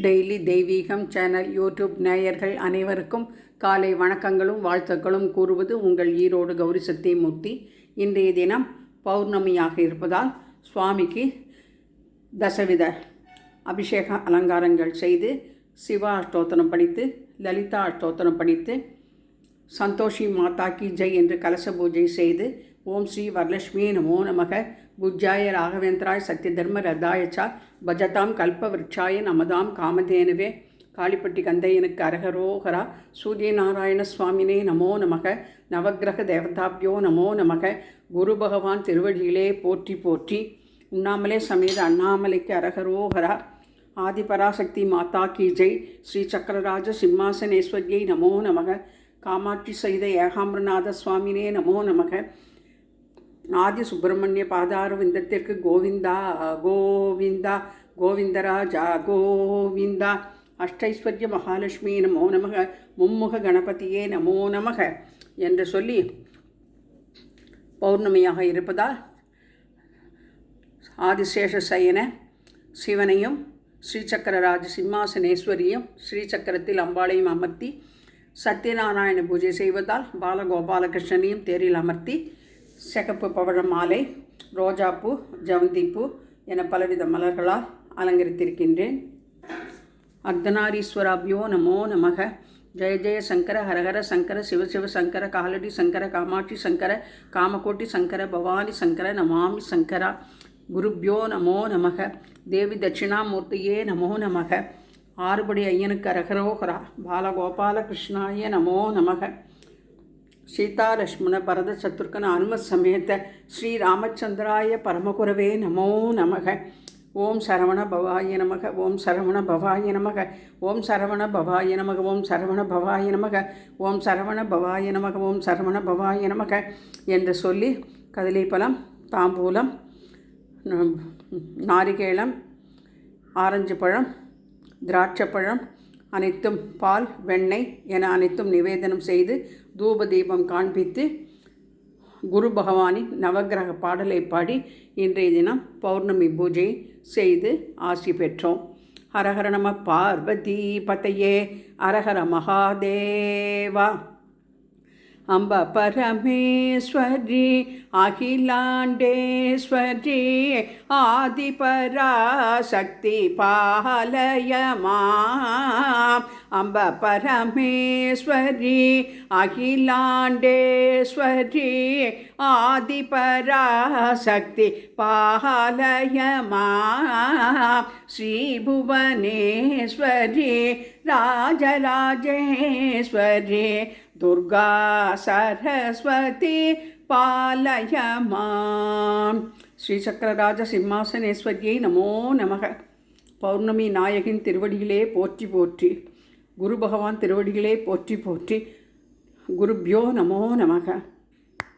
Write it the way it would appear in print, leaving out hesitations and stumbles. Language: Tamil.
டெய்லி தெய்வீகம் சேனல் யூடியூப் நேயர்கள் அனைவருக்கும் காலை வணக்கங்களும் வாழ்த்துக்களும் கூறுவது உங்கள் ஈரோடு கௌரி சத்தியமூர்த்தி. இன்றைய தினம் பௌர்ணமியாக இருப்பதால் சுவாமிக்கு தசவித அபிஷேக அலங்காரங்கள் செய்து சிவா அஷ்டோத்திரம் படித்து லலிதா அஷ்டோத்திரம் படித்து சந்தோஷி மாதா கி ஜெய் என்று கலச பூஜை செய்து ஓம் ஸ்ரீ வரலட்சுமி நமோ நமக பூஜ்யாய ராகவேந்திராய் சத்ய தர்ம ரதாயச்சா பஜதாம் கல்பவருட்சாய நமதாம் காமதேனுவே காளிப்பட்டி கந்தையனுக்கு அரகரோகரா சூரியநாராயண சுவாமினே நமோ நமக நவக்கிரக தேவதாபியோ நமோ நமக குரு பகவான் திருவடியிலே போற்றி போற்றி உண்ணாமலே சமேத அண்ணாமலைக்கு அரகரோகரா ஆதிபராசக்தி மாதா கி ஜெய் ஸ்ரீ சக்கரராஜ சிம்மாசனேஸ்வரியை நமோ நமக காமாட்சி சகித ஏகாம்பரநாத சுவாமினே நமோ நமக ஆதி சுப்பிரமணிய பாதார விந்தத்திற்கு கோவிந்தா கோவிந்தா கோவிந்தராஜா கோவிந்தா அஷ்டைஸ்வர்ய மகாலட்சுமி நமோ நமக மும்முக கணபதியே நமோ நமக என்று சொல்லி பௌர்ணமியாக இருப்பதால் ஆதிசேஷ சயன சிவனையும் ஸ்ரீசக்கரராஜ சிம்மாசனேஸ்வரியும் ஸ்ரீசக்கரத்தில் அம்பாளையும் அமர்த்தி சத்யநாராயண பூஜை செய்வதால் பாலகோபாலகிருஷ்ணனையும் தேரில் அமர்த்தி சிகப்பு பவழ மாலை ரோஜாப்பூ ஜவந்திப்பூ என பலவித மலர்களால் அலங்கரித்திருக்கின்றேன். அர்த்தநாரீஸ்வராபியோ நமோ நமக ஜெய ஜெய சங்கர ஹரஹர சங்கர சிவசிவ சங்கர காலடி சங்கர காமாட்சி சங்கர காமகோட்டி சங்கர பவானி சங்கர நமாமி சங்கரா குருப்யோ நமோ நமக தேவி தட்சிணாமூர்த்தியே நமோ நமக ஆறுபடி ஐயனுக்கு அரகரோகரா பாலகோபால கிருஷ்ணாய நமோ நமக சீதா லக்ஷ்மண பரத சத்ருக்கன அனும சமேத ஸ்ரீ ராமச்சந்திராய பரமகுரவே நமோ நமக ஓம் சரவண பவாய நமக ஓம் சரவண பவாய நமக ஓம் சரவண பவாய நமக ஓம் சரவண பவாய நமக ஓம் சரவண பவாய நமக ஓம் சரவண பவாய நமக என்று சொல்லி கதலிப்பழம் தாம்பூலம் நாரிகேளம் ஆரஞ்சு பழம் திராட்சைப்பழம் அனைத்தும் பால் வெண்ணெய் என அனைத்தும் நிவேதனம் செய்து தூப தீபம் காண்பித்து குரு பகவானின் நவக்கிரக பாடலை பாடி இன்றைய தினம் பௌர்ணமி பூஜை செய்து ஆசி பெற்றோம். ஹரஹர நம பார்வதி பதையே அரஹர மகாதேவா அம்ப பரமேஸ்வரி அகிலாண்டேஸ்வரி ஆதிபராசக்தி பாலயமாம் அம்ப பரமேஸ்வரி அகிலாண்டேஸ்வரி ஆதிபராசக்தி பாலயமாம் ஸ்ரீபுவனேஸ்வரி ராஜராஜேஸ்வரி துர்கா சரஸ்வதி பாலயமாம். ஸ்ரீ சக்கரராஜ சிம்மாசனேஸ்வரியை நமோ நமக. பௌர்ணமி நாயகின் திருவடிகளே போற்றி போற்றி குரு பகவான் திருவடிகளே போற்றி போற்றி குருப்யோ நமோ நமக.